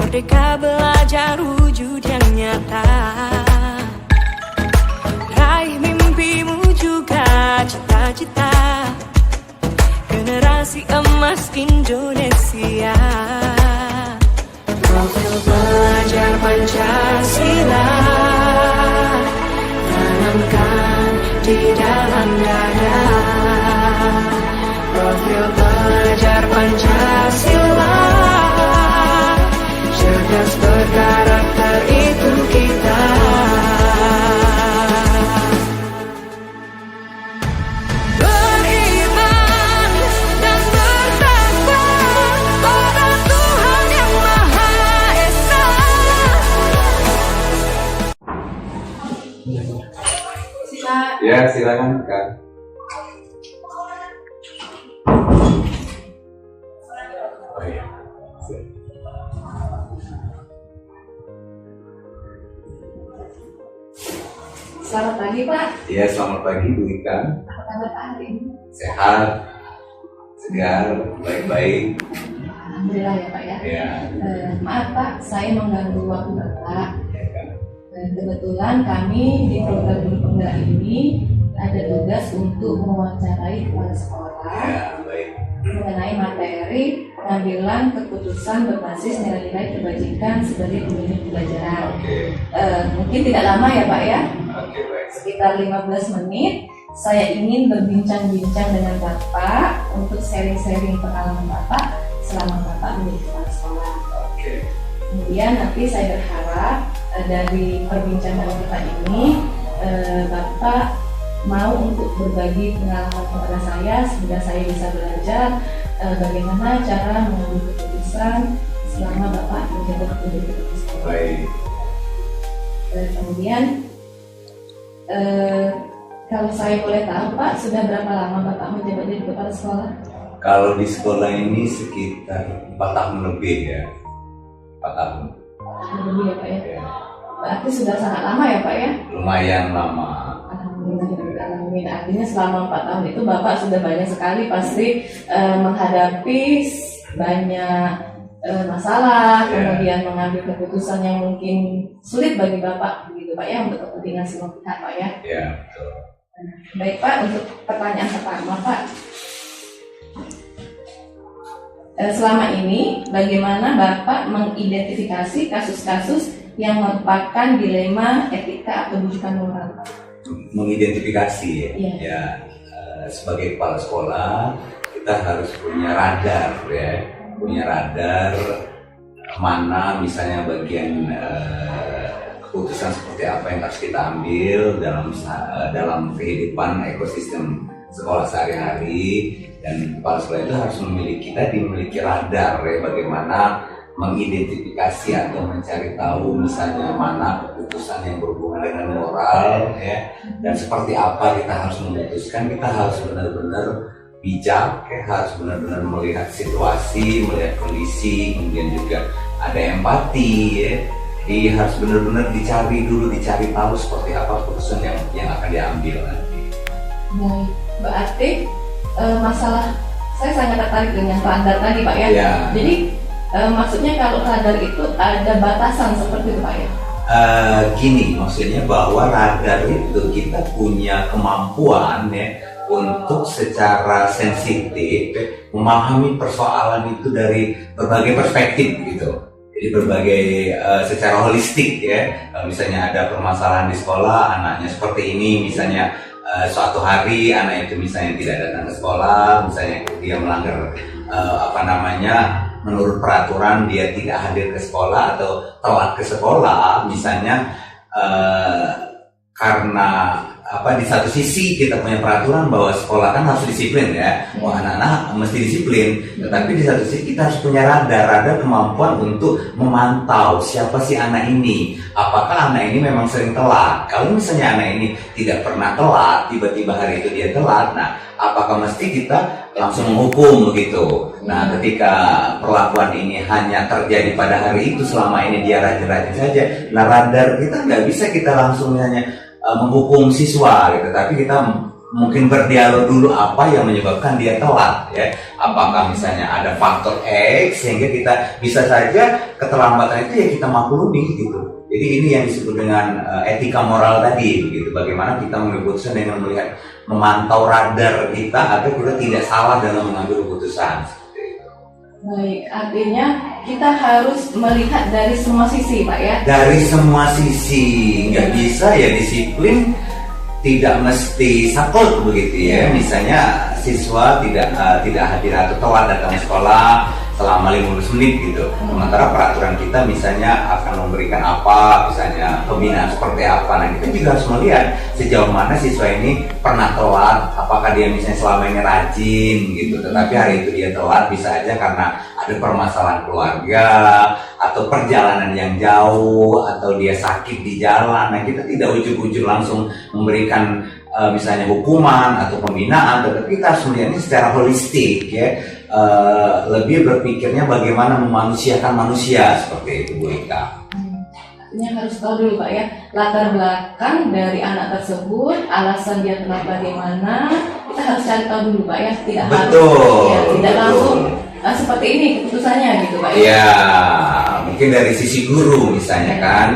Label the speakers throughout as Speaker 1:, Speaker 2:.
Speaker 1: Merdeka belajar wujud yang nyata. Raih mimpimu juga cita-cita. Generasi emas Indonesia. Profil pelajar Pancasila tanamkan di dalam dada. Profil pelajar Pancasila, cerdas berkarakter itu kita. Beriman dan bertakwa pada Tuhan yang Maha Esa.
Speaker 2: Ya, silakan Kak. Oh iya.
Speaker 3: Selamat pagi Pak.
Speaker 2: Ya, selamat pagi Bu Ika.
Speaker 3: Apa kabar Pak hari ini?
Speaker 2: Sehat, segar, baik-baik.
Speaker 3: Alhamdulillah ya Pak ya.
Speaker 2: Ya.
Speaker 3: Maaf Pak, saya mengganggu waktu Bapak.
Speaker 2: Ya, Kak.
Speaker 3: Kebetulan kami di program Guru Penggerak ini ada tugas untuk mewawancarai kepala sekolah
Speaker 2: Ya, baik.
Speaker 3: mengenai materi pengambilan keputusan berbasis nilai-nilai kebajikan sebagai pembimbing pembelajaran.
Speaker 2: Oke.
Speaker 3: Mungkin tidak lama ya Pak ya,
Speaker 2: Oke, baik.
Speaker 3: sekitar 15 menit. Saya ingin berbincang-bincang dengan Bapak untuk sharing-sharing pengalaman Bapak selama Bapak menjadi kepala sekolah.
Speaker 2: Oke.
Speaker 3: Kemudian nanti saya berharap dari perbincangan kita ini Bapak mau untuk berbagi pengalaman kepada saya sehingga saya bisa belajar bagaimana cara mengambil keputusan selama Bapak menjabat menjadi kepala sekolah.
Speaker 2: Baik.
Speaker 3: Kemudian kalau saya boleh tahu Pak, sudah berapa lama Bapak menjabat jadi kepala sekolah?
Speaker 2: Kalau di sekolah ini sekitar 4 tahun lebih ya. 4 tahun.
Speaker 3: Lebih ya Pak ya?
Speaker 2: Ya.
Speaker 3: Berarti sudah sangat lama ya Pak ya?
Speaker 2: Lumayan lama.
Speaker 3: Alhamdulillah. Artinya selama 4 tahun itu Bapak sudah banyak sekali pasti menghadapi banyak masalah,
Speaker 2: Ya.
Speaker 3: kemudian mengambil keputusan yang mungkin sulit bagi Bapak begitu Pak ya, untuk kepentingan semua pihak Pak ya.
Speaker 2: Ya, betul.
Speaker 3: Baik Pak, untuk pertanyaan pertama Pak, selama ini bagaimana Bapak mengidentifikasi kasus-kasus yang merupakan dilema etika atau rujukan moral?
Speaker 2: Mengidentifikasi ya.
Speaker 3: Iya.
Speaker 2: Ya, sebagai kepala sekolah kita harus punya radar ya, punya radar mana misalnya bagian keputusan seperti apa yang harus kita ambil dalam kehidupan ekosistem sekolah sehari-hari, dan kepala sekolah itu harus memiliki radar ya, bagaimana mengidentifikasi atau mencari tahu misalnya mana keputusan yang berhubungan dengan moral ya, dan seperti apa kita harus memutuskan. Kita harus benar-benar bijak ya, harus benar-benar melihat situasi, melihat kondisi, kemudian juga ada empati ya. Jadi harus benar-benar dicari tahu seperti apa keputusan yang akan diambil nanti.
Speaker 3: Baik, berarti masalah saya sangat tertarik dengan radar tadi Pak ya.
Speaker 2: Ya.
Speaker 3: Jadi maksudnya kalau radar itu ada batasan seperti itu Pak ya?
Speaker 2: Gini, maksudnya bahwa radar itu kita punya kemampuan ya untuk secara sensitif memahami persoalan itu dari berbagai perspektif gitu. Jadi berbagai secara holistik ya. Misalnya ada permasalahan di sekolah, anaknya seperti ini, misalnya suatu hari anak itu misalnya tidak datang ke sekolah, misalnya dia melanggar menurut peraturan dia tidak hadir ke sekolah atau telat ke sekolah, misalnya karena di satu sisi kita punya peraturan bahwa sekolah kan harus disiplin ya, anak-anak mesti disiplin, tetapi di satu sisi kita harus punya radar kemampuan untuk memantau siapa sih anak ini, apakah anak ini memang sering telat. Kalau misalnya anak ini tidak pernah telat, tiba-tiba hari itu dia telat, nah apakah mesti kita langsung menghukum begitu? Nah, ketika perlakuan ini hanya terjadi pada hari itu, selama ini dia rajin-rajin saja, nah radar kita nggak bisa kita langsung hanya menghukum siswa gitu, tapi kita mungkin berdialog dulu apa yang menyebabkan dia telat ya. Apakah misalnya ada faktor X sehingga kita bisa saja keterlambatan itu ya kita maklumi gitu. Jadi ini yang disebut dengan etika moral tadi begitu. Bagaimana kita mengambil keputusan dengan melihat, memantau radar kita agar kita tidak salah dalam mengambil keputusan.
Speaker 3: Baik, artinya kita harus melihat dari semua sisi, Pak ya.
Speaker 2: Dari semua sisi, nggak bisa ya disiplin tidak mesti saklek begitu ya. Misalnya siswa tidak hadir atau telat datang ke sekolah selama 15 menit gitu. Sementara peraturan kita misalnya akan memberikan apa, misalnya pembinaan seperti apa. Nah, kita juga harus melihat sejauh mana siswa ini pernah telat, apakah dia misalnya selama ini rajin gitu, tetapi hari itu dia telat bisa aja karena ada permasalahan keluarga atau perjalanan yang jauh atau dia sakit di jalan. Nah, kita tidak ujuk-ujuk langsung memberikan misalnya hukuman atau pembinaan, tetapi kita harus melihatnya secara holistik ya. Lebih berpikirnya bagaimana memanusiakan manusia seperti itu, Bu Ika.
Speaker 3: Artinya harus tahu dulu, Pak ya, latar belakang dari anak tersebut, alasan dia kenapa bagaimana, kita harus cari tahu dulu, Pak ya. Tidak
Speaker 2: Betul,
Speaker 3: harus ya, tidak
Speaker 2: betul.
Speaker 3: langsung seperti ini keputusannya gitu, Pak ya.
Speaker 2: Iya, mungkin dari sisi guru misalnya kan,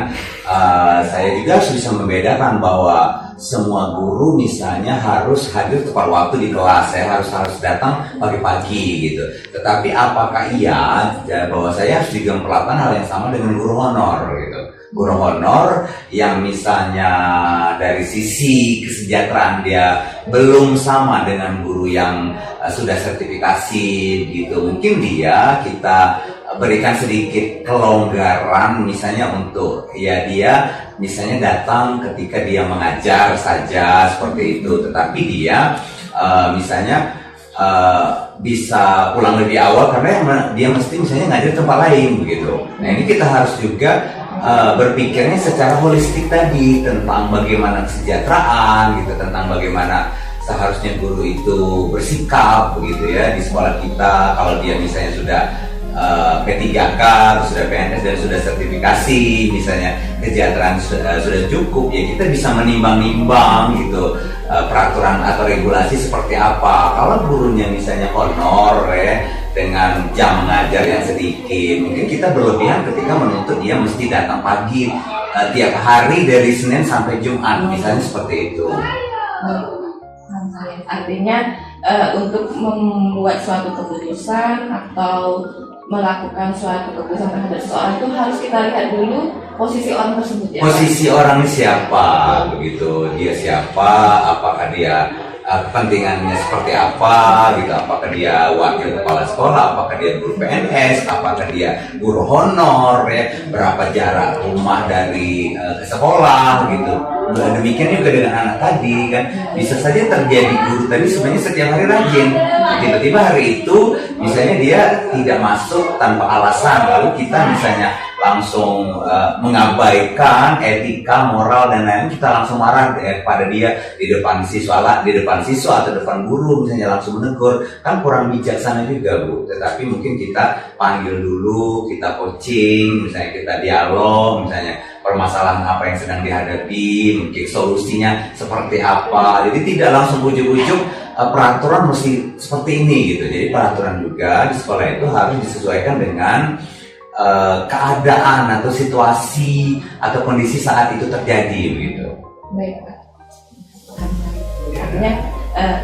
Speaker 2: saya juga harus bisa membedakan bahwa semua guru misalnya harus hadir tepat waktu di kelas, saya harus datang pagi-pagi gitu. Tetapi apakah iya bahwa saya harus juga memperlakukan hal yang sama dengan guru honor gitu? Guru honor yang misalnya dari sisi kesejahteraan dia belum sama dengan guru yang sudah sertifikasi gitu. Mungkin kita berikan sedikit kelonggaran misalnya untuk ya dia misalnya datang ketika dia mengajar saja seperti itu, tetapi dia misalnya bisa pulang lebih awal karena dia mesti misalnya ngajar tempat lain begitu. Nah, ini kita harus juga berpikirnya secara holistik tadi tentang bagaimana kesejahteraan gitu, tentang bagaimana seharusnya guru itu bersikap begitu ya di sekolah kita. Kalau dia misalnya sudah P3K, sudah PNS dan sudah sertifikasi, misalnya kesejahteraan sudah cukup, ya kita bisa menimbang-nimbang gitu peraturan atau regulasi seperti apa. Kalau gurunya misalnya honor ya, dengan jam mengajar yang sedikit, mungkin kita berlebihan ketika menuntut dia mesti datang pagi tiap hari dari Senin sampai Jumat, misalnya seperti itu.
Speaker 3: Artinya untuk membuat suatu keputusan atau melakukan suatu keputusan terhadap seseorang itu harus kita lihat dulu posisi orang tersebut ya.
Speaker 2: Posisi orangnya siapa begitu, dia siapa, apakah dia kepentingannya seperti apa gitu, apakah dia wakil kepala sekolah, apakah dia guru PNS, apakah dia guru honor ya, berapa jarak rumah dari ke sekolah gitu. Demikian juga dengan anak tadi kan, bisa saja terjadi guru tadi sebenarnya setiap hari rajin, tiba-tiba hari itu misalnya dia tidak masuk tanpa alasan, lalu kita misalnya langsung mengabaikan etika, moral dan lain-lain, kita langsung marah pada dia di depan siswa atau depan guru misalnya, langsung menegur, kan kurang bijaksana juga Bu. Tetapi mungkin kita panggil dulu, kita coaching, misalnya kita dialog, misalnya permasalahan apa yang sedang dihadapi, mungkin solusinya seperti apa. Jadi tidak langsung ujuk-ujuk peraturan mesti seperti ini gitu. Jadi peraturan juga di sekolah itu harus disesuaikan dengan keadaan atau situasi atau kondisi saat itu terjadi begitu.
Speaker 3: Baik, Pak. Artinya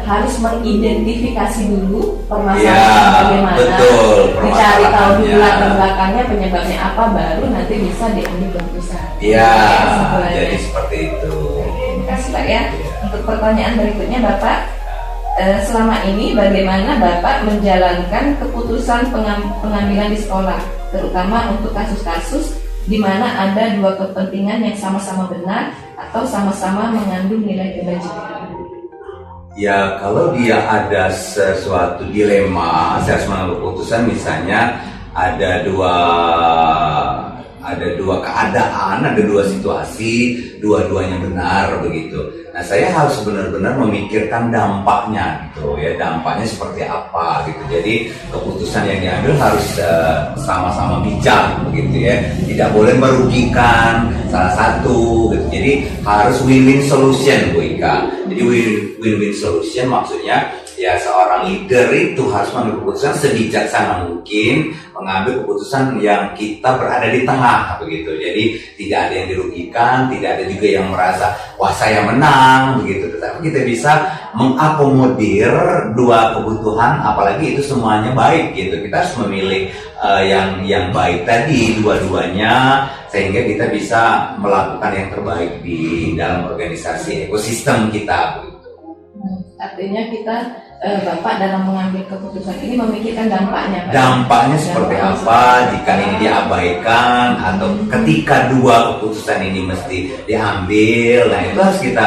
Speaker 3: harus mengidentifikasi dulu permasalahan bagaimana,
Speaker 2: betul,
Speaker 3: mencari tahu dulu latar belakangnya, penyebabnya apa, baru nanti bisa diambil keputusan.
Speaker 2: Iya, jadi seperti itu.
Speaker 3: Terima kasih Pak ya. Untuk pertanyaan berikutnya Bapak, selama ini bagaimana Bapak menjalankan keputusan pengambilan di sekolah, terutama untuk kasus-kasus di mana ada dua kepentingan yang sama-sama benar atau sama-sama mengandung nilai kebajikan?
Speaker 2: Ya, kalau dia ada sesuatu dilema, saya harus mengambil keputusan, misalnya ada dua keadaan, ada dua situasi, dua-duanya benar begitu. Nah, saya harus benar-benar memikirkan dampaknya gitu ya, dampaknya seperti apa gitu. Jadi keputusan yang diambil harus sama-sama bijak begitu ya, tidak boleh merugikan salah satu gitu. Jadi harus win-win solution Bu Ika. Jadi win-win solution maksudnya ya seorang leader itu harus mengambil keputusan sebijaksana mungkin, mengambil keputusan yang kita berada di tengah begitu. Jadi tidak ada yang dirugikan, tidak ada juga yang merasa wah saya menang begitu. Tetapi kita bisa mengakomodir dua kebutuhan, apalagi itu semuanya baik gitu. Kita harus memilih yang baik tadi dua-duanya, sehingga kita bisa melakukan yang terbaik di dalam organisasi ekosistem kita begitu.
Speaker 3: Artinya kita Bapak dalam mengambil keputusan ini memikirkan dampaknya, Pak.
Speaker 2: Dampaknya seperti apa jika ini diabaikan, atau ketika dua keputusan ini mesti diambil. Nah itu harus kita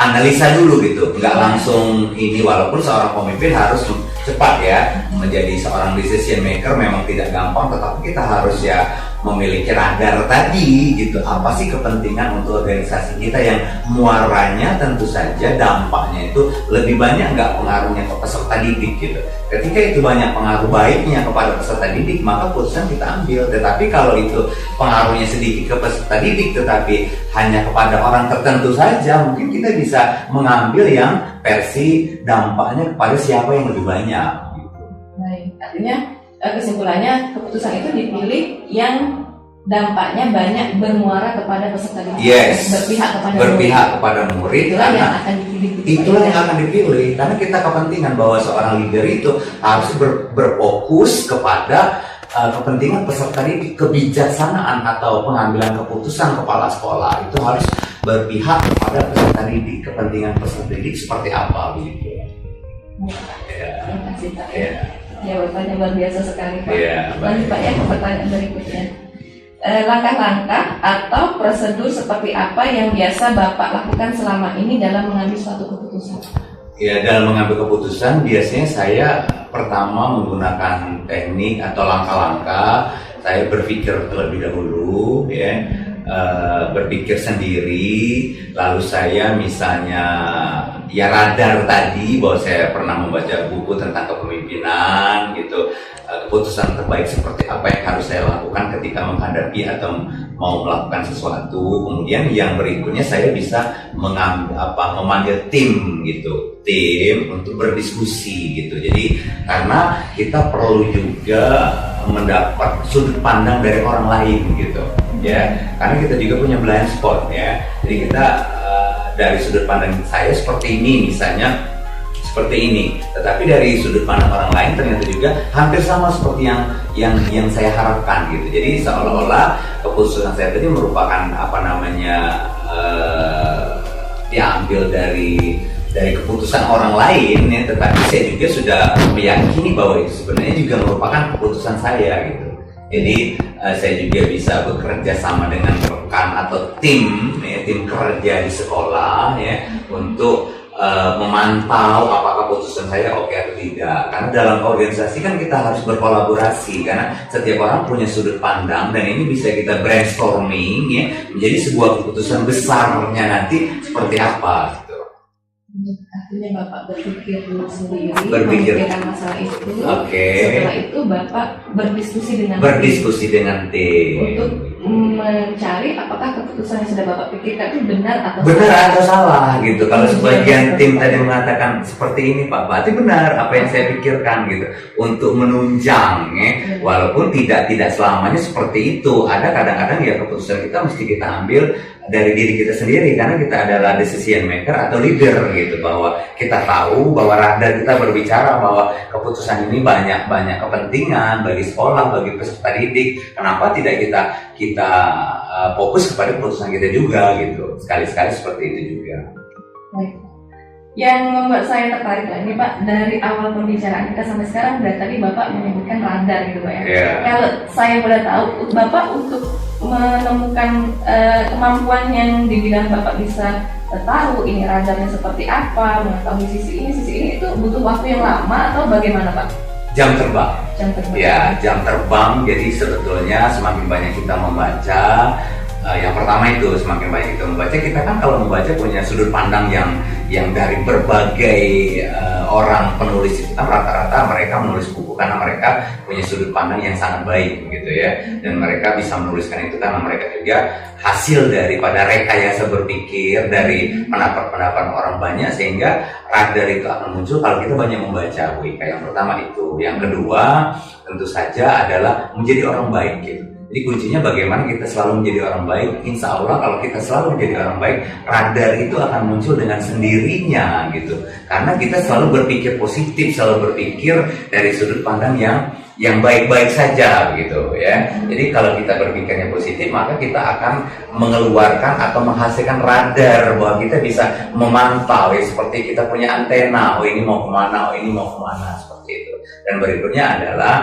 Speaker 2: analisa dulu gitu, nggak langsung ini. Walaupun seorang pemimpin harus cepat ya, menjadi seorang decision maker memang tidak gampang, tetapi kita harus ya memiliki radar tadi gitu. Apa sih kepentingan untuk organisasi kita yang muaranya tentu saja dampaknya itu lebih banyak nggak pengaruhnya ke peserta didik gitu. Ketika itu banyak pengaruh baiknya kepada peserta didik, maka keputusan kita ambil. Tetapi kalau itu pengaruhnya sedikit ke peserta didik tetapi hanya kepada orang tertentu saja, mungkin kita bisa mengambil yang versi dampaknya kepada siapa yang lebih banyak gitu.
Speaker 3: Baik, artinya kesimpulannya keputusan itu dipilih yang dampaknya banyak bermuara kepada peserta didik.
Speaker 2: Yes,
Speaker 3: berpihak
Speaker 2: kepada murid.
Speaker 3: Itulah
Speaker 2: Karena
Speaker 3: yang akan dipilih.
Speaker 2: itulah yang akan dipilih, karena kita kepentingan bahwa seorang leader itu harus berfokus kepada kepentingan peserta didik. Kebijaksanaan atau pengambilan keputusan kepala sekolah itu harus berpihak kepada peserta didik. Kepentingan peserta didik seperti apa begitu.
Speaker 3: Terima kasih Pak.
Speaker 2: Ya.
Speaker 3: Jawabannya luar biasa sekali Pak.
Speaker 2: Iya,
Speaker 3: Lanjut Pak ya ke pertanyaan berikutnya. Langkah-langkah atau prosedur seperti apa yang biasa Bapak lakukan selama ini dalam mengambil suatu keputusan?
Speaker 2: Ya, dalam mengambil keputusan biasanya saya pertama menggunakan teknik atau langkah-langkah. Saya berpikir terlebih dahulu ya, berpikir sendiri, lalu saya misalnya ya radar tadi bahwa saya pernah membaca buku tentang kepemimpinan gitu. Keputusan terbaik seperti apa yang harus saya lakukan ketika menghadapi atau mau melakukan sesuatu. Kemudian yang berikutnya saya bisa memanggil tim gitu, tim untuk berdiskusi gitu. Jadi karena kita perlu juga mendapat sudut pandang dari orang lain gitu ya, karena kita juga punya blind spot ya. Jadi kita dari sudut pandang saya seperti ini misalnya, seperti ini, tetapi dari sudut pandang orang lain ternyata juga hampir sama seperti yang saya harapkan gitu. Jadi seolah-olah keputusan saya tadi merupakan diambil dari keputusan orang lain ya, tetapi saya juga sudah meyakini bahwa itu sebenarnya juga merupakan keputusan saya gitu. Jadi saya juga bisa bekerja sama dengan rekan atau tim ya, tim kerja di sekolah ya, untuk memantau apakah keputusan saya oke atau tidak. Karena dalam organisasi kan kita harus berkolaborasi, karena setiap orang punya sudut pandang dan ini bisa kita brainstorming ya, menjadi sebuah keputusan besarnya nanti seperti apa gitu.
Speaker 3: Artinya Bapak berpikir dulu sendiri,
Speaker 2: memikirkan
Speaker 3: masalah itu.
Speaker 2: Oke.
Speaker 3: Setelah itu Bapak berdiskusi dengan
Speaker 2: tim
Speaker 3: untuk mencari apakah keputusan yang sudah Bapak pikirkan itu benar
Speaker 2: atau salah gitu. Kalau sebagian tim tadi mengatakan seperti ini Pak, berarti benar apa yang saya pikirkan gitu, untuk menunjang ya. Walaupun tidak selamanya seperti itu. Ada kadang-kadang ya keputusan kita mesti kita ambil dari diri kita sendiri, karena kita adalah decision maker atau leader gitu, bahwa kita tahu bahwa radar kita berbicara bahwa keputusan ini banyak kepentingan bagi sekolah, bagi peserta didik. Kenapa tidak kita fokus kepada keputusan kita juga gitu, sekali-sekali seperti itu juga.
Speaker 3: Baik. Yang membuat saya tertarik lagi Pak, dari awal pembicaraan kita sampai sekarang dari tadi Bapak menyebutkan radar gitu Pak ya.
Speaker 2: Yeah.
Speaker 3: Kalau saya boleh tahu, Bapak untuk menemukan kemampuan yang di bidang Bapak bisa tahu ini radarnya seperti apa, mengetahui sisi ini itu butuh waktu yang lama atau bagaimana Pak?
Speaker 2: Jam terbang.
Speaker 3: Jam terbang.
Speaker 2: Ya, jam terbang. Jadi sebetulnya semakin banyak kita membaca, yang pertama itu semakin banyak kita membaca, kita kan kalau membaca punya sudut pandang yang dari berbagai orang penulis itu kan rata-rata mereka menulis buku karena mereka punya sudut pandang yang sangat baik gitu ya, dan mereka bisa menuliskan itu karena mereka juga hasil daripada rekayasa berpikir dari pendapat-pendapat orang banyak, sehingga radar itu akan muncul kalau kita banyak membaca Bu Ika. Yang pertama itu. Yang kedua tentu saja adalah menjadi orang baik gitu. Jadi kuncinya bagaimana kita selalu menjadi orang baik. Insya Allah kalau kita selalu menjadi orang baik, radar itu akan muncul dengan sendirinya gitu. Karena kita selalu berpikir positif, selalu berpikir dari sudut pandang yang baik-baik saja begitu ya. Jadi kalau kita berpikirnya positif, maka kita akan mengeluarkan atau menghasilkan radar bahwa kita bisa memantau ya, seperti kita punya antena, oh ini mau kemana, oh ini mau kemana, seperti itu. Dan berikutnya adalah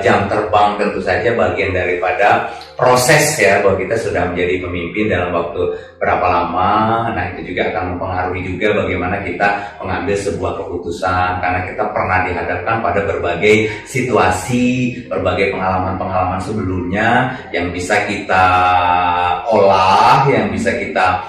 Speaker 2: jam terbang, tentu saja bagian daripada proses ya, bahwa kita sudah menjadi pemimpin dalam waktu berapa lama. Nah itu juga akan mempengaruhi juga bagaimana kita mengambil sebuah keputusan, karena kita pernah dihadapkan pada berbagai situasi, berbagai pengalaman-pengalaman sebelumnya yang bisa kita olah, yang bisa kita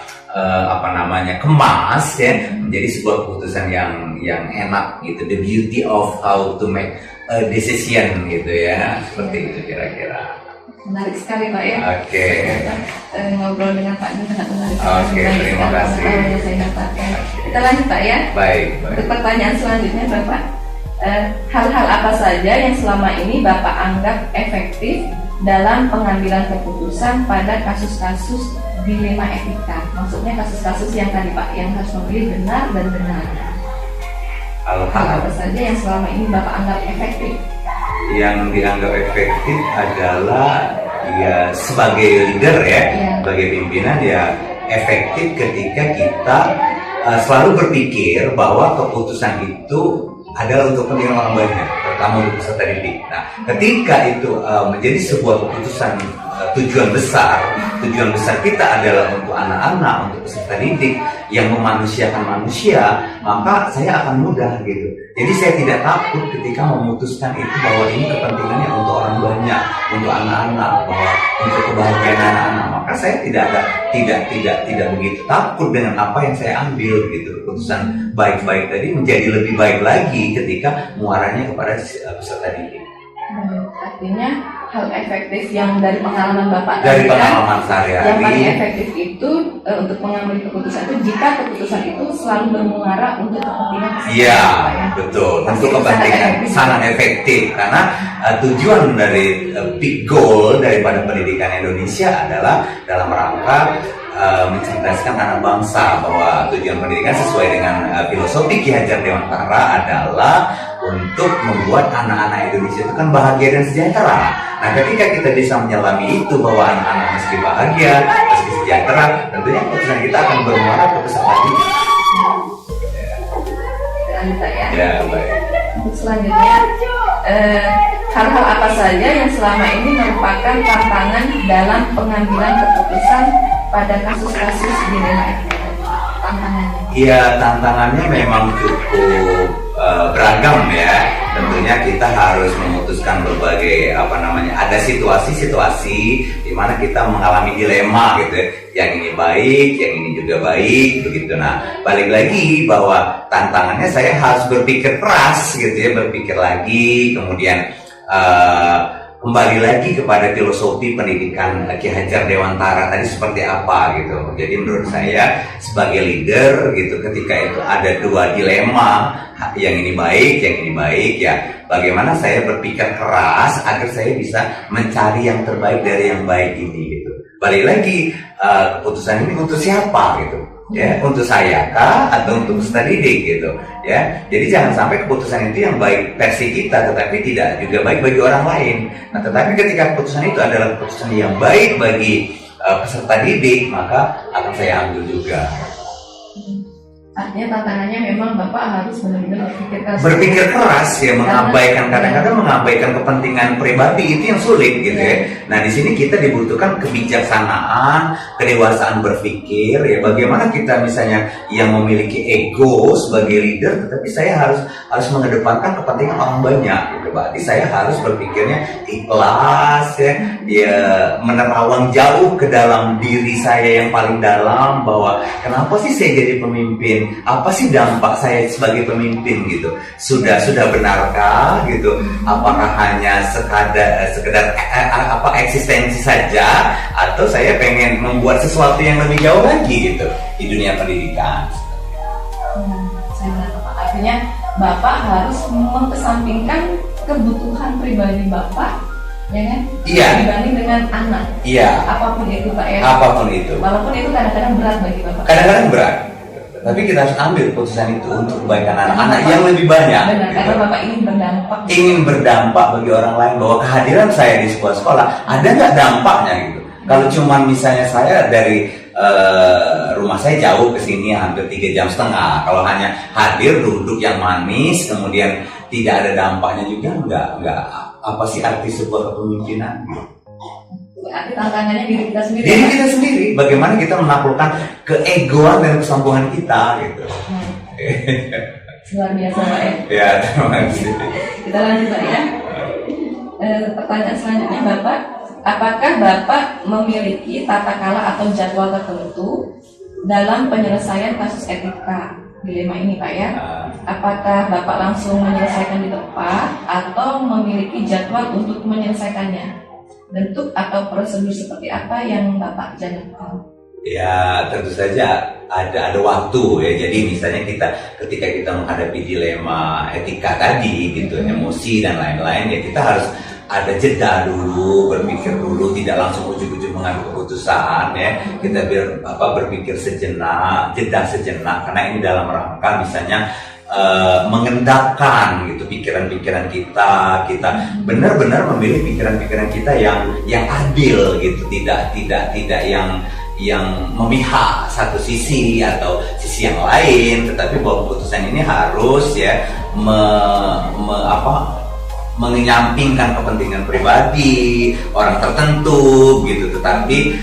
Speaker 2: kemas ya menjadi sebuah keputusan yang enak gitu. The beauty of how to make a decision gitu ya, seperti itu kira-kira.
Speaker 3: Menarik sekali Pak ya.
Speaker 2: Oke.
Speaker 3: Ngobrol dengan Pak ini sangat menarik.
Speaker 2: Oke, terima kasih.
Speaker 3: Yang saya dapatkan. Kita lanjut Pak ya.
Speaker 2: Baik.
Speaker 3: Untuk pertanyaan selanjutnya Bapak, hal-hal apa saja yang selama ini Bapak anggap efektif dalam pengambilan keputusan pada kasus-kasus dilema etika? Maksudnya kasus-kasus yang tadi Pak, yang harus memilih benar dan benar. Hal apa saja yang selama ini Bapak anggap efektif?
Speaker 2: Yang dianggap efektif adalah ya sebagai leader ya, sebagai pimpinan ya efektif ketika kita selalu berpikir bahwa keputusan itu adalah untuk kepentingan orang banyak, terutama untuk peserta didik. Nah, ketika itu menjadi sebuah keputusan tujuan besar kita adalah untuk anak-anak, untuk peserta didik yang memanusiakan manusia, maka saya akan mudah gitu. Jadi saya tidak takut ketika memutuskan itu bahwa ini kepentingannya untuk orang banyak, untuk anak-anak, bahwa untuk kebahagiaan anak-anak. Maka saya tidak begitu takut dengan apa yang saya ambil gitu. Keputusan baik-baik tadi menjadi lebih baik lagi ketika muaranya kepada peserta didik.
Speaker 3: Artinya hal efektif yang dari pengalaman Bapak
Speaker 2: dari pengalaman sehari-hari,
Speaker 3: yang paling efektif itu untuk mengambil keputusan itu jika keputusan itu selalu bermuara untuk kepentingan peserta.
Speaker 2: Iya, betul. Untuk kepentingan sangat efektif karena tujuan dari big goal daripada pendidikan Indonesia adalah dalam rangka mencerdaskan anak bangsa, bahwa tujuan pendidikan sesuai dengan filosofi Ki Hajar Dewantara adalah untuk membuat anak-anak Indonesia itu kan bahagia dan sejahtera. Nah, ketika kita bisa menyelami itu bahwa anak-anak meski bahagia, meski sejahtera, tentunya keputusan kita akan bermuara ke peserta didik. Ya, baik.
Speaker 3: Untuk selanjutnya, hal-hal apa saja yang selama ini merupakan tantangan dalam pengambilan keputusan pada kasus-kasus dilema etika? Tantangannya?
Speaker 2: Iya, tantangannya memang cukup beragam ya. Tentunya kita harus memutuskan berbagai ada situasi-situasi di mana kita mengalami dilema gitu ya. Yang ini baik, yang ini juga baik begitu. Nah, balik lagi bahwa tantangannya saya harus berpikir keras gitu ya, berpikir lagi, kemudian kembali lagi kepada filosofi pendidikan Ki Hajar Dewantara tadi seperti apa gitu. Jadi menurut saya sebagai leader gitu, ketika itu ada dua dilema, yang ini baik ya, bagaimana saya berpikir keras agar saya bisa mencari yang terbaik dari yang baik ini gitu. Balik lagi, keputusan ini untuk siapa gitu ya, untuk saya kah atau untuk peserta didik gitu ya. Jadi jangan sampai keputusan itu yang baik versi kita tetapi tidak juga baik bagi orang lain. Nah, tetapi ketika keputusan itu adalah keputusan yang baik bagi peserta didik, maka akan saya ambil juga.
Speaker 3: Artinya tantangannya memang Bapak harus benar-benar
Speaker 2: berpikir keras ya, mengabaikan, kadang-kadang mengabaikan kepentingan pribadi, itu yang sulit gitu ya. Nah di sini kita dibutuhkan kebijaksanaan, kedewasaan berpikir ya, bagaimana kita misalnya yang memiliki ego sebagai leader, tetapi saya harus mengedepankan kepentingan orang banyak gitu. Berarti saya harus berpikirnya ikhlas ya, menerawang jauh ke dalam diri saya yang paling dalam, bahwa kenapa sih saya jadi pemimpin, apa sih dampak saya sebagai pemimpin gitu, sudah benarkah gitu, apakah hanya sekedar eksistensi saja, atau saya pengen membuat sesuatu yang lebih jauh lagi gitu di dunia pendidikan.
Speaker 3: Saya menangkap, artinya Bapak harus mengesampingkan kebutuhan pribadi Bapak, ya kan?
Speaker 2: Iya.
Speaker 3: Dibanding dengan anak.
Speaker 2: Iya.
Speaker 3: Apapun itu Pak ya.
Speaker 2: Apapun itu.
Speaker 3: Walaupun itu kadang-kadang berat bagi Bapak.
Speaker 2: Kadang-kadang berat. Tapi kita harus ambil keputusan itu untuk kebaikan anak-anak yang lebih banyak.
Speaker 3: Benar,
Speaker 2: gitu.
Speaker 3: karena Bapak ingin berdampak.
Speaker 2: Ingin berdampak bagi orang lain, bahwa kehadiran saya di sebuah sekolah ada nggak dampaknya gitu. Kalau cuman misalnya saya dari rumah saya jauh ke sini hampir 3,5 jam, kalau hanya hadir duduk yang manis kemudian tidak ada dampaknya juga, nggak apa sih arti sebuah kepemimpinan?
Speaker 3: Arti tantangannya diri kita sendiri.
Speaker 2: Diri kita sendiri, bagaimana kita menaklukkan keegoan dan kesombongan kita gitu.
Speaker 3: Luar biasa Pak ya.
Speaker 2: Ya, terima kasih.
Speaker 3: Kita lanjut Pak ya. Pertanyaan selanjutnya Bapak, apakah Bapak memiliki tata cara atau jadwal tertentu dalam penyelesaian kasus etika dilema ini Pak ya? Apakah Bapak langsung menyelesaikan di tempat atau memiliki jadwal untuk menyelesaikannya? Bentuk atau prosedur seperti apa yang Bapak jalankan?
Speaker 2: Ya tentu saja ada waktu ya. Jadi misalnya ketika kita menghadapi dilema etika tadi gitu, emosi dan lain-lain, ya kita harus ada jeda dulu, berpikir dulu, tidak langsung ujuk-ujuk mengambil keputusan ya. Kita berpikir sejenak, jeda sejenak, karena ini dalam rangka misalnya mengendapkan gitu pikiran-pikiran kita benar-benar memilih pikiran-pikiran kita yang adil gitu, tidak yang memihak satu sisi atau sisi yang lain, tetapi bahwa keputusan ini harus ya menyampingkan kepentingan pribadi orang tertentu gitu, tetapi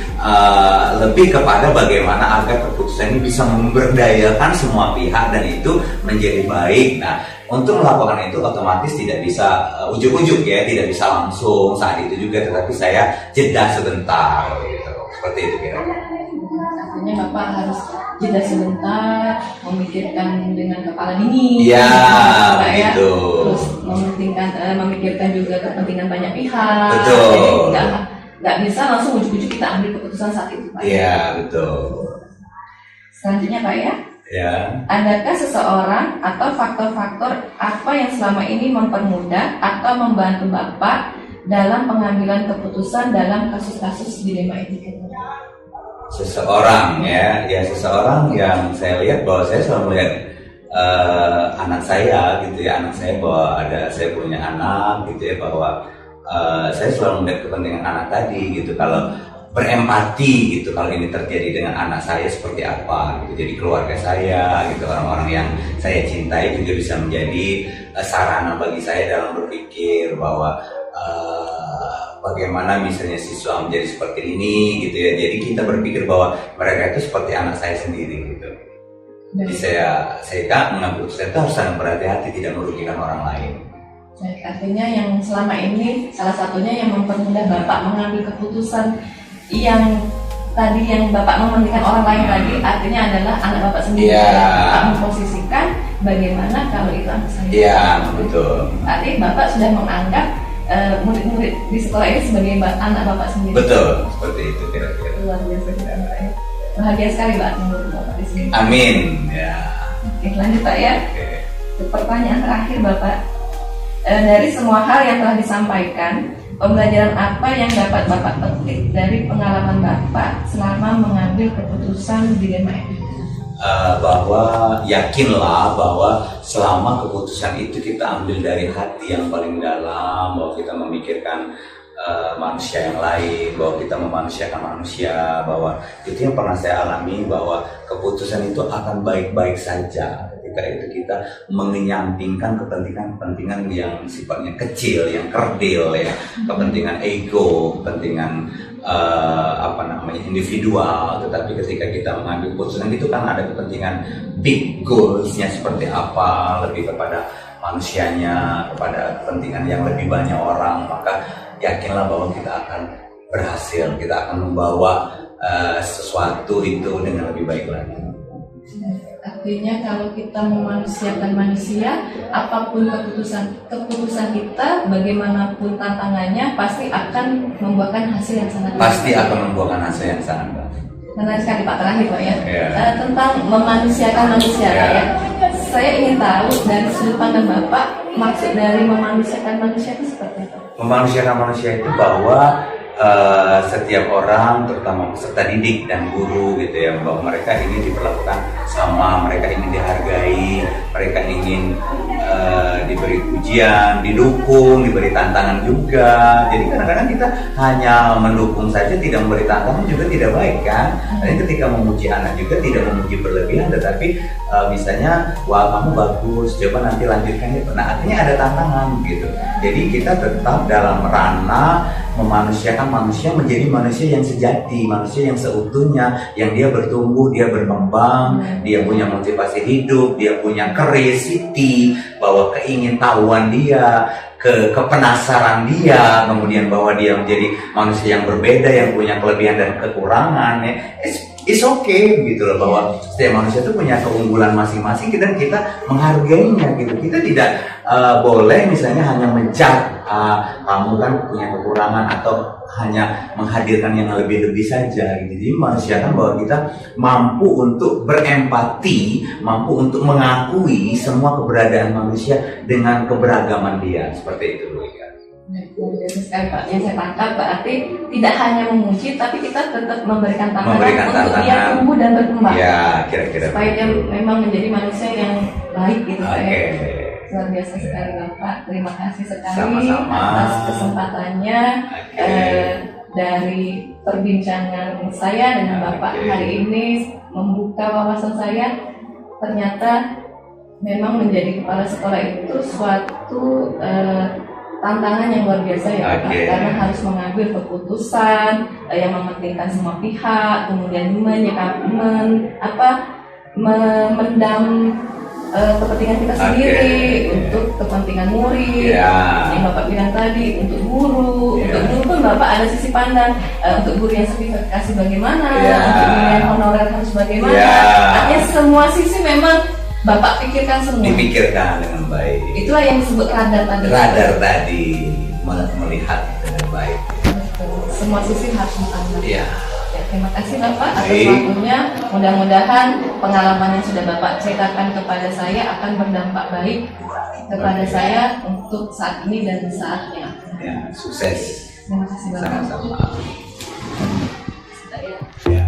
Speaker 2: lebih kepada bagaimana agar keputusan ini bisa memberdayakan semua pihak dan itu menjadi baik. Nah, untuk melakukan itu otomatis tidak bisa ujuk-ujuk ya, tidak bisa langsung saat itu juga, tetapi saya jeda sebentar gitu. Seperti itu kira-kira.
Speaker 3: Artinya Bapak harus jeda sebentar, memikirkan dengan kepala dingin.
Speaker 2: Iya,
Speaker 3: begitu. Terus memikirkan juga kepentingan banyak pihak.
Speaker 2: Betul.
Speaker 3: Jadi nggak bisa langsung ujuk-ujuk kita ambil keputusan saat itu Pak.
Speaker 2: Iya, betul.
Speaker 3: Selanjutnya Pak ya.
Speaker 2: Ya.
Speaker 3: Adakah seseorang atau faktor-faktor apa yang selama ini mempermudah atau membantu Bapak dalam pengambilan keputusan dalam kasus-kasus dilema etika?
Speaker 2: Seseorang seseorang yang saya lihat, bahwa saya selalu melihat anak saya gitu ya, bahwa saya punya anak gitu ya, bahwa saya selalu melihat kepentingan anak tadi gitu, kalau berempati gitu, kalau ini terjadi dengan anak saya seperti apa gitu. Jadi keluarga saya gitu, orang-orang yang saya cintai juga bisa menjadi sarana bagi saya dalam berpikir bahwa bagaimana misalnya siswa menjadi seperti ini gitu ya. Jadi kita berpikir bahwa mereka itu seperti anak saya sendiri gitu. Jadi saya mengambil keputusan itu harus sangat berhati-hati, tidak merugikan orang lain.
Speaker 3: Baik, artinya yang selama ini salah satunya yang mempermudah Bapak mengambil keputusan yang tadi yang Bapak mementingkan orang lain tadi, artinya adalah anak Bapak sendiri. Bapak memposisikan bagaimana kalau itu anak saya. Iya,
Speaker 2: betul.
Speaker 3: Artinya Bapak sudah menganggap murid-murid di sekolah ini sebagai anak Bapak sendiri.
Speaker 2: Betul, seperti itu kira-kira.
Speaker 3: Luar biasa kita Pak ya. Bahagia sekali Pak menurut Bapak di sini.
Speaker 2: Amin. Ya.
Speaker 3: Oke, lanjut Pak ya.
Speaker 2: Oke.
Speaker 3: Pertanyaan terakhir Bapak. Dari semua hal yang telah disampaikan, pembelajaran apa yang dapat Bapak petik dari pengalaman Bapak selama mengambil keputusan dilema etika?
Speaker 2: Bahwa yakinlah bahwa selama keputusan itu kita ambil dari hati yang paling dalam, bahwa kita memikirkan manusia yang lain, bahwa kita memanusiakan manusia, bahwa itu yang pernah saya alami, bahwa keputusan itu akan baik-baik saja ketika itu kita mengenyampingkan kepentingan-kepentingan yang sifatnya kecil, yang kerdil ya, kepentingan ego, kepentingan individual. Tetapi ketika kita mengambil keputusan itu kan ada kepentingan big goals-nya seperti apa, lebih kepada manusianya, kepada kepentingan yang lebih banyak orang, maka yakinlah bahwa kita akan berhasil, kita akan membawa sesuatu itu dengan lebih baik lagi.
Speaker 3: Artinya kalau kita memanusiakan manusia, apapun keputusan kita, bagaimanapun tantangannya, pasti akan membuahkan hasil yang sangat baik.
Speaker 2: Pasti akan membuahkan hasil yang sangat baik.
Speaker 3: Menarik sekali Pak, terakhir Pak ya.
Speaker 2: Yeah.
Speaker 3: Tentang memanusiakan manusia Pak ya. Saya ingin tahu dari sudut pandang Bapak, maksud dari memanusiakan manusia itu seperti apa?
Speaker 2: Memanusiakan manusia itu bahwa setiap orang, terutama peserta didik dan guru gitu ya, bahwa mereka ingin diperlakukan sama, mereka ingin dihargai, mereka ingin diberi pujian, didukung, diberi tantangan juga. Jadi kadang-kadang kita hanya mendukung saja, tidak memberi tantangan juga tidak baik kan. Dan ketika memuji anak juga tidak memuji berlebihan, tetapi misalnya, wah kamu bagus, coba nanti lanjutkan itu. Nah artinya ada tantangan gitu. Jadi kita tetap dalam ranah memanusiakan manusia menjadi manusia yang sejati, manusia yang seutuhnya, yang dia bertumbuh, dia berkembang, dia punya motivasi hidup, dia punya curiosity, bahwa keingintahuan dia, kepenasaran dia, kemudian bahwa dia menjadi manusia yang berbeda, yang punya kelebihan dan kekurangan. Ya. It's okay gitu loh, bahwa setiap manusia itu punya keunggulan masing-masing dan kita menghargainya gitu. Kita tidak boleh misalnya hanya mencat kamu kan punya kekurangan, atau hanya menghadirkan yang lebih-lebih saja gitu. Jadi manusia kan bahwa kita mampu untuk berempati, mampu untuk mengakui semua keberadaan manusia dengan keberagaman dia, seperti itu loh ya.
Speaker 3: Luar biasa sekali Pak. Yang saya tangkap berarti tidak hanya memuji, tapi kita tetap memberikan tantangan untuk dia tumbuh dan berkembang.
Speaker 2: Ya, kira-kira
Speaker 3: supaya dia memang menjadi manusia yang baik gitu Pak.
Speaker 2: Oke.
Speaker 3: Luar biasa sekali Bapak. Terima kasih sekali
Speaker 2: Sama-sama
Speaker 3: atas kesempatannya. Dari perbincangan saya dengan Bapak hari ini membuka wawasan saya. Ternyata memang menjadi kepala sekolah itu suatu tantangan yang luar biasa ya Pak, karena harus mengambil keputusan yang mementingkan semua pihak, kemudian memendam kepentingan kita sendiri untuk kepentingan murid, yang Bapak bilang tadi, untuk guru. Untuk guru pun Bapak ada sisi pandang, untuk guru yang sertifikasi bagaimana, untuk guru yang honorer harus bagaimana. Artinya semua sisi memang Bapak pikirkan semua.
Speaker 2: Dipikirkan dengan baik.
Speaker 3: Itulah yang disebut radar tadi.
Speaker 2: Radar tadi, melihat dengan baik.
Speaker 3: Semua sisi harus dipandang.
Speaker 2: Iya.
Speaker 3: Ya, terima kasih Bapak atas waktunya. Mudah-mudahan pengalaman yang sudah Bapak ceritakan kepada saya akan berdampak baik kepada saya untuk saat ini dan saat yang akan datang.
Speaker 2: Ya, sukses.
Speaker 3: Terima kasih Bapak.
Speaker 2: Sama-sama.
Speaker 3: Ya.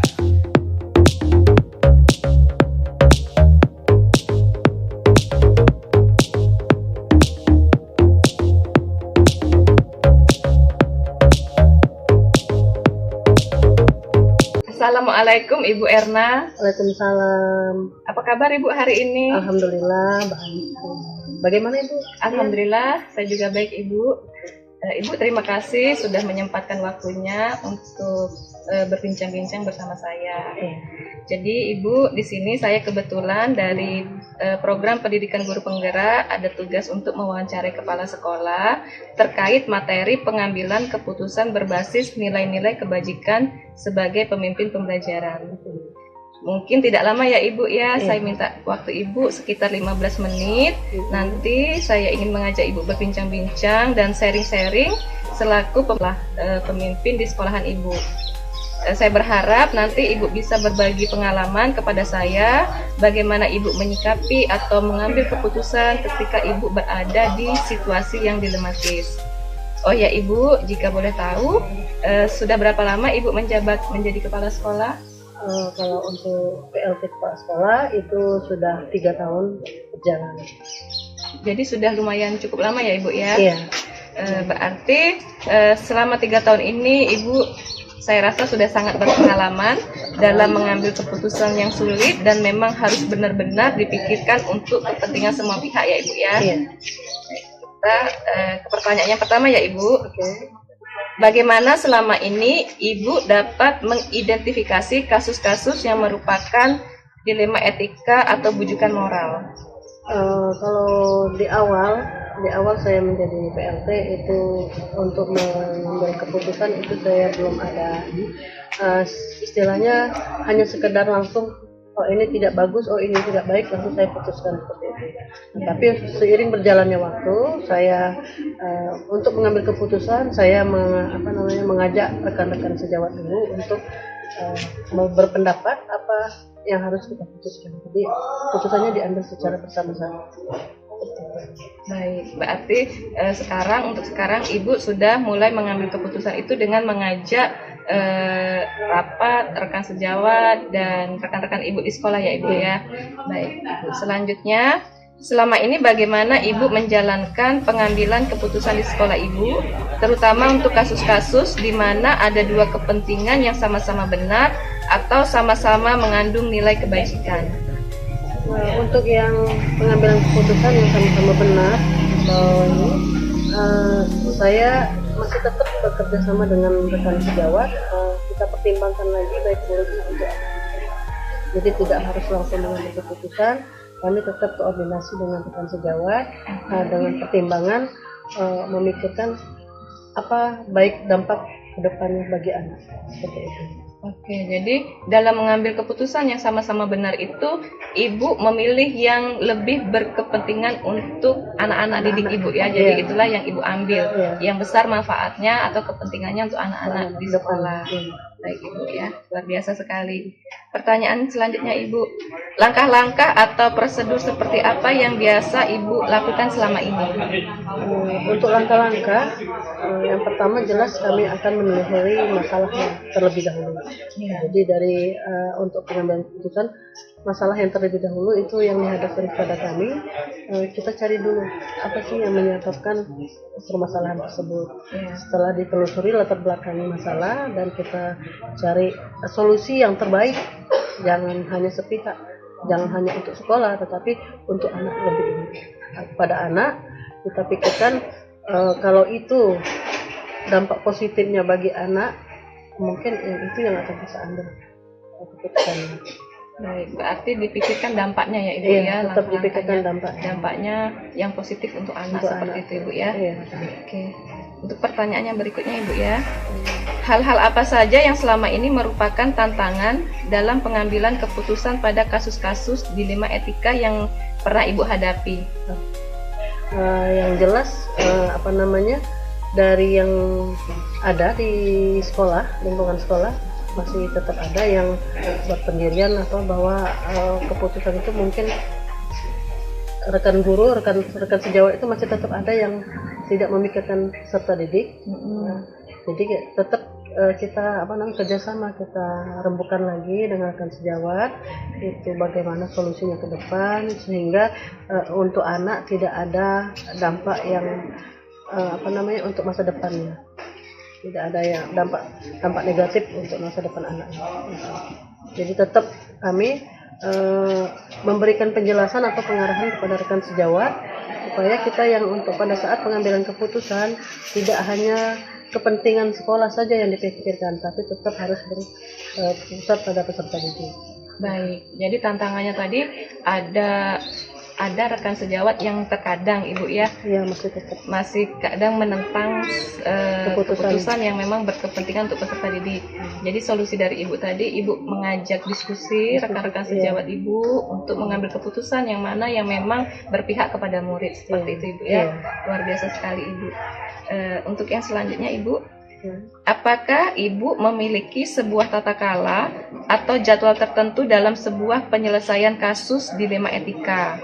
Speaker 4: Assalamualaikum Ibu Erna.
Speaker 5: Waalaikumsalam.
Speaker 4: Apa kabar Ibu hari ini?
Speaker 5: Alhamdulillah baik. Bagaimana Ibu?
Speaker 4: Alhamdulillah, saya juga baik Ibu. Ibu terima kasih sudah menyempatkan waktunya untuk berbincang-bincang bersama saya. Jadi Ibu, di sini saya kebetulan dari program pendidikan guru penggerak ada tugas untuk mewawancarai kepala sekolah terkait materi pengambilan keputusan berbasis nilai-nilai kebajikan sebagai pemimpin pembelajaran. Mungkin tidak lama ya Ibu ya, saya minta waktu Ibu sekitar 15 menit. Nanti saya ingin mengajak Ibu berbincang-bincang dan sharing-sharing selaku pemimpin di sekolahan Ibu. Saya berharap nanti Ibu bisa berbagi pengalaman kepada saya bagaimana Ibu menyikapi atau mengambil keputusan ketika Ibu berada di situasi yang dilematis. Oh ya Ibu, jika boleh tahu, sudah berapa lama Ibu menjabat menjadi kepala sekolah?
Speaker 5: Kalau untuk PLT kepala sekolah itu sudah 3 tahun berjalan.
Speaker 4: Jadi sudah lumayan cukup lama ya Ibu ya?
Speaker 5: Iya.
Speaker 4: Berarti selama 3 tahun ini Ibu saya rasa sudah sangat berpengalaman dalam mengambil keputusan yang sulit dan memang harus benar-benar dipikirkan untuk kepentingan semua pihak ya Ibu ya.
Speaker 5: Iya.
Speaker 4: Kita ke pertanyaan yang pertama ya Ibu.
Speaker 5: Oke.
Speaker 4: Bagaimana selama ini Ibu dapat mengidentifikasi kasus-kasus yang merupakan dilema etika atau bujukan moral?
Speaker 5: Kalau di awal saya menjadi PLT itu untuk mengambil keputusan itu saya belum ada istilahnya hanya sekedar langsung oh ini tidak bagus, oh ini tidak baik, langsung saya putuskan seperti itu. Tapi seiring berjalannya waktu saya untuk mengambil keputusan saya mengajak rekan-rekan sejawat dulu untuk mau berpendapat apa yang harus kita putuskan. Jadi putusannya diambil secara bersama-sama.
Speaker 4: Baik, berarti untuk sekarang Ibu sudah mulai mengambil keputusan itu dengan mengajak rapat rekan sejawat dan rekan-rekan Ibu di sekolah ya Ibu ya. Baik, selanjutnya selama ini bagaimana Ibu menjalankan pengambilan keputusan di sekolah Ibu, terutama untuk kasus-kasus di mana ada dua kepentingan yang sama-sama benar atau sama-sama mengandung nilai kebajikan?
Speaker 5: Untuk yang pengambilan keputusan yang sama-sama benar, saya masih tetap bekerja sama dengan rekan sejawat. Kita pertimbangkan lagi baik buruk untuk anak. Jadi tidak harus langsung mengambil keputusan. Kami tetap koordinasi dengan rekan sejawat dengan pertimbangan memikirkan apa baik dampak kedepannya bagi anak seperti itu.
Speaker 4: Oke, jadi dalam mengambil keputusan yang sama-sama benar itu, Ibu memilih yang lebih berkepentingan untuk anak-anak didik Ibu ya. Jadi
Speaker 5: Iya.
Speaker 4: itulah yang Ibu ambil,
Speaker 5: Iya.
Speaker 4: yang besar manfaatnya atau kepentingannya untuk anak-anak di sekolah.
Speaker 5: Iya.
Speaker 4: Baik Ibu ya, luar biasa sekali. Pertanyaan selanjutnya Ibu, langkah-langkah atau prosedur seperti apa yang biasa Ibu lakukan selama ini?
Speaker 5: Untuk langkah-langkah, yang pertama jelas kami akan menelusuri masalahnya terlebih dahulu.
Speaker 4: Ya.
Speaker 5: Jadi dari untuk pengambilan keputusan masalah yang terlebih dahulu itu yang dihadapkan kepada kami, kita cari dulu apa sih yang menyebabkan permasalahan tersebut.
Speaker 4: Ya.
Speaker 5: Setelah ditelusuri latar belakang masalah dan kita cari solusi yang terbaik, jangan hanya sepihak, jangan hanya untuk sekolah tetapi untuk anak lebih dulu. Pada anak kita pikirkan kalau itu dampak positifnya bagi anak, mungkin itu yang akan kita ambil keputusan.
Speaker 4: Baik, berarti dipikirkan dampaknya ya Ibu
Speaker 5: Iya,
Speaker 4: ya.
Speaker 5: tetap
Speaker 4: langkah-langkahnya.
Speaker 5: dipikirkan dampaknya.
Speaker 4: Dampaknya yang positif untuk anak
Speaker 5: Untuk
Speaker 4: seperti
Speaker 5: anak.
Speaker 4: itu Ibu ya.
Speaker 5: Iya.
Speaker 4: Oke. Untuk pertanyaan yang berikutnya Ibu ya. Hal-hal apa saja yang selama ini merupakan tantangan dalam pengambilan keputusan pada kasus-kasus dilema etika yang pernah Ibu hadapi?
Speaker 5: Yang jelas dari yang ada di sekolah, lingkungan sekolah masih tetap ada yang berpendirian bahwa keputusan itu mungkin rekan guru, rekan sejawat itu masih tetap ada yang tidak memikirkan peserta didik. Jadi tetap kita kerjasama, kita rembukan lagi dengan rekan sejawat itu bagaimana solusinya ke depan sehingga untuk anak tidak ada dampak yang untuk masa depannya, tidak ada yang dampak negatif untuk masa depan anaknya. Jadi tetap kami memberikan penjelasan atau pengarahan kepada rekan sejawat supaya kita yang untuk pada saat pengambilan keputusan tidak hanya kepentingan sekolah saja yang dipikirkan, tapi tetap harus berpusat pada peserta didik.
Speaker 4: Baik, jadi tantangannya tadi ada rekan sejawat yang terkadang Ibu ya
Speaker 5: Iya, masih
Speaker 4: kadang menentang
Speaker 5: Keputusan.
Speaker 4: keputusan yang memang berkepentingan untuk peserta didik. Jadi solusi dari Ibu tadi, Ibu mengajak diskusi rekan-rekan
Speaker 5: Iya.
Speaker 4: sejawat Ibu untuk mengambil keputusan yang mana yang memang berpihak kepada murid seperti
Speaker 5: Iya.
Speaker 4: itu Ibu ya.
Speaker 5: Iya.
Speaker 4: Luar biasa sekali Ibu. Untuk yang selanjutnya Ibu,
Speaker 5: Ya.
Speaker 4: apakah Ibu memiliki sebuah tata krala atau jadwal tertentu dalam sebuah penyelesaian kasus dilema etika?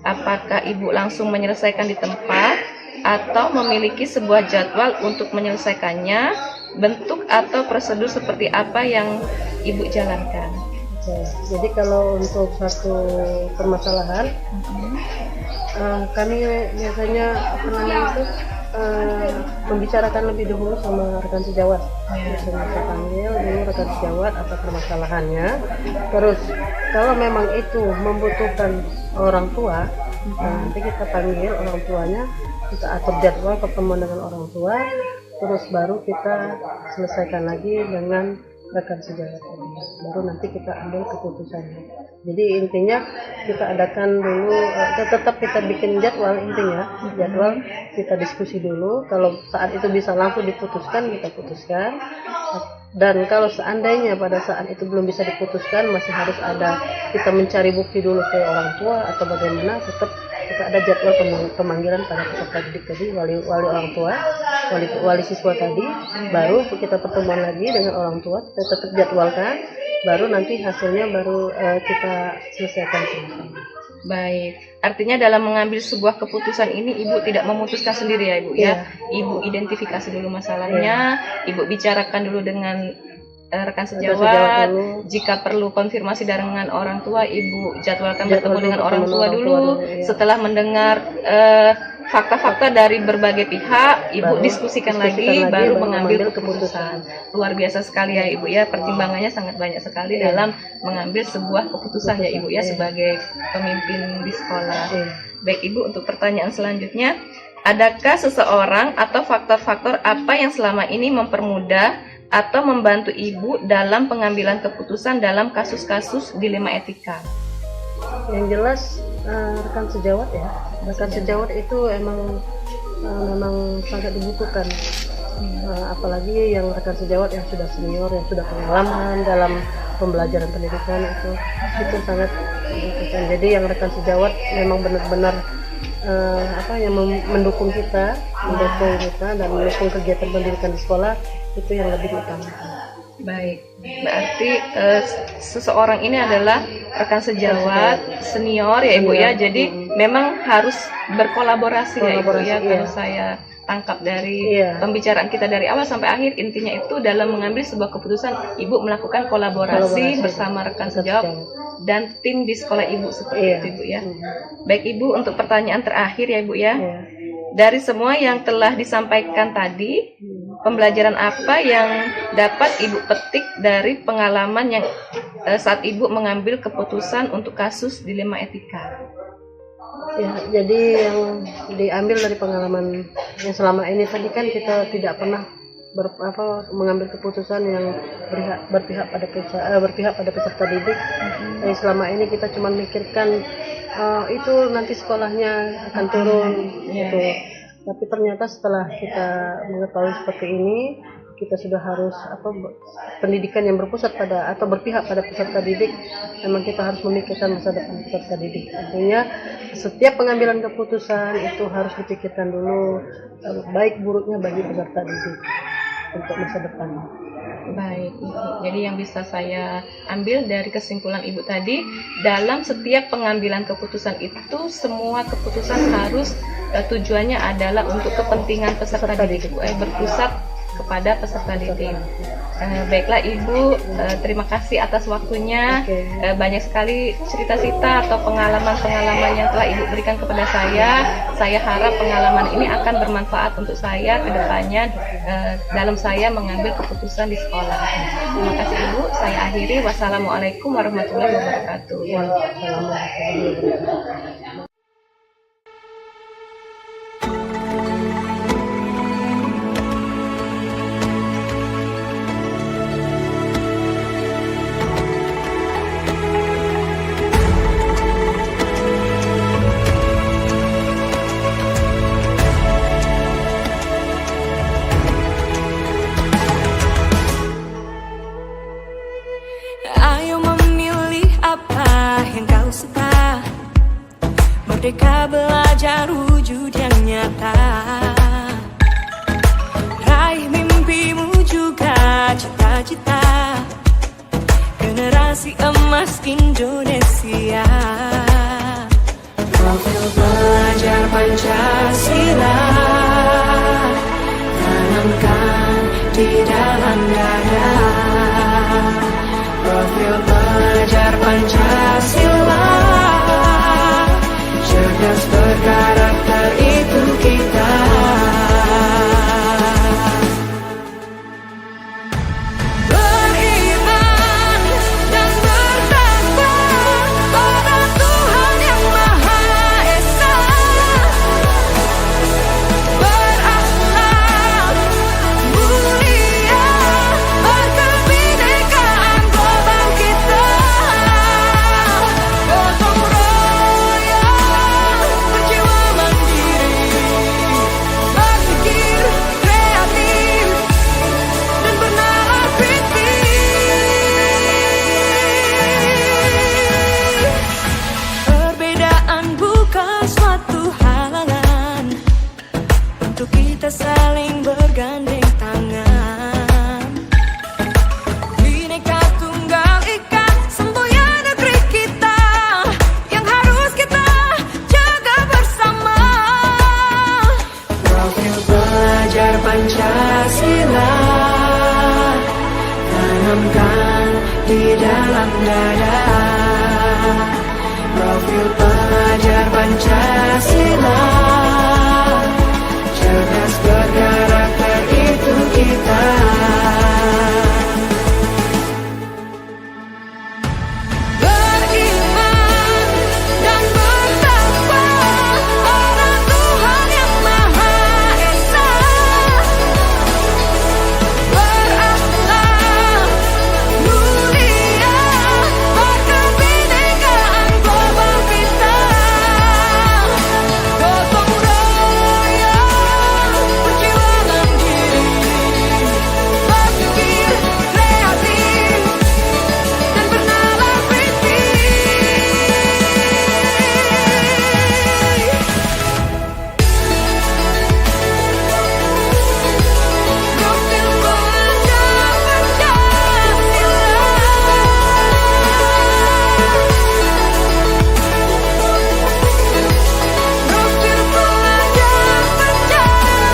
Speaker 4: Apakah Ibu langsung menyelesaikan di tempat atau memiliki sebuah jadwal untuk menyelesaikannya? Bentuk atau prosedur seperti apa yang Ibu jalankan?
Speaker 5: Oke. Jadi kalau untuk satu permasalahan kami biasanya membicarakan lebih dahulu sama rekan sejawat. Biasanya saya panggil dulu rekan sejawat apa permasalahannya. Terus kalau memang itu membutuhkan orang tua, nanti kita panggil orang tuanya, kita atur jadwal pertemuan dengan orang tua, terus baru kita selesaikan lagi dengan rekan sejawat. Baru nanti kita ambil keputusannya. Jadi intinya kita adakan dulu, tetap kita bikin jadwal, intinya jadwal kita diskusi dulu. Kalau saat itu bisa langsung diputuskan, kita putuskan. Dan kalau seandainya pada saat itu belum bisa diputuskan, masih harus ada kita mencari bukti dulu ke orang tua atau bagaimana, tetap kita ada jadwal pemanggilan pada peserta didik tadi, wali orang tua, wali siswa tadi, baru kita pertemuan lagi dengan orang tua, kita tetap jadwalkan, baru nanti hasilnya baru kita selesaikan sama-sama.
Speaker 4: Baik, artinya dalam mengambil sebuah keputusan ini Ibu tidak memutuskan sendiri ya Ibu ya? Ibu identifikasi dulu masalahnya, Ibu bicarakan dulu dengan rekan sejawat, jika perlu konfirmasi dengan orang tua, Ibu jadwalkan bertemu dengan orang tua dulu. Setelah mendengar fakta-fakta dari berbagai pihak, Ibu diskusikan lagi, baru mengambil keputusan. Luar biasa sekali ya Ibu ya, pertimbangannya sangat banyak sekali dalam mengambil sebuah keputusan ya Ibu ya, sebagai pemimpin di sekolah. Baik Ibu, untuk pertanyaan selanjutnya, adakah seseorang atau faktor-faktor apa yang selama ini mempermudah atau membantu Ibu dalam pengambilan keputusan dalam kasus-kasus dilema etika?
Speaker 5: Yang jelas rekan sejawat ya, rekan sejawat itu memang sangat dibutuhkan. Apalagi yang rekan sejawat yang sudah senior, yang sudah pengalaman dalam pembelajaran pendidikan, itu sangat dibutuhkan. Jadi yang rekan sejawat memang benar-benar yang mendukung kita dan mendukung kegiatan pendidikan di sekolah, itu yang lebih utama.
Speaker 4: Baik, berarti seseorang ini adalah rekan sejawat senior ya Ibu ya, jadi memang harus berkolaborasi ya Ibu ya, kalau saya tangkap dari pembicaraan kita dari awal sampai akhir, intinya itu dalam mengambil sebuah keputusan Ibu melakukan kolaborasi bersama rekan sejawat dan tim di sekolah Ibu seperti itu Ibu ya. Baik Ibu, untuk pertanyaan terakhir ya Ibu ya, dari semua yang telah disampaikan tadi, pembelajaran apa yang dapat Ibu petik dari pengalaman yang saat Ibu mengambil keputusan untuk kasus dilema etika?
Speaker 5: Ya, jadi yang diambil dari pengalaman yang selama ini tadi kan kita tidak pernah mengambil keputusan yang berpihak pada peserta didik. Jadi selama ini kita cuma mikirkan itu nanti sekolahnya akan turun gitu. Tapi ternyata setelah kita mengetahui seperti ini, kita sudah harus pendidikan yang berpusat pada atau berpihak pada peserta didik. Memang kita harus memikirkan masa depan peserta didik. Artinya setiap pengambilan keputusan itu harus dipikirkan dulu baik buruknya bagi peserta didik untuk masa depan.
Speaker 4: Baik, jadi yang bisa saya ambil dari kesimpulan Ibu tadi, dalam setiap pengambilan keputusan itu semua keputusan harus tujuannya adalah untuk kepentingan peserta didik, berpusat kepada peserta didik. Baiklah Ibu, terima kasih atas waktunya. Banyak sekali cerita-cerita atau pengalaman-pengalaman yang telah Ibu berikan kepada saya. Saya harap pengalaman ini akan bermanfaat untuk saya ke depannya dalam saya mengambil keputusan di sekolah. Terima kasih Ibu, saya akhiri. Wassalamualaikum warahmatullahi wabarakatuh.
Speaker 1: Ayo memilih apa yang kau suka, merdeka belajar wujud yang nyata. Raih mimpimu juga cita-cita, generasi emas Indonesia. Profil pelajar Pancasila tanamkan di dalam dada. Profil pelajar Pancasila, cerdas berkarakter itu kita. di dalam dada. Profil pelajar Pancasila, cerdas berkarakter itu kita. Beriman dan bertakwa pada Tuhan yang Maha Esa. Berakhlak mulia, berkebinekaan global kita. Gotong royong perjuangan diri, berpikir kreatif dan bernalar Profil pelajar Pancasila, profil pelajar Pancasila.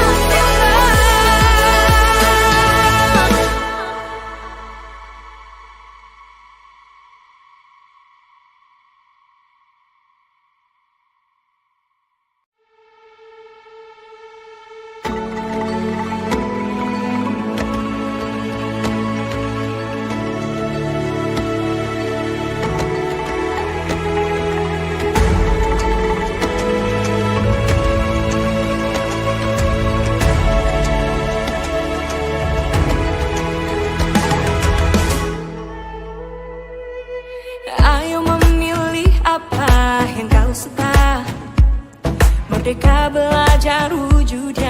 Speaker 1: Ayo memilih apa yang kau suka. Merdeka belajar wujudnya.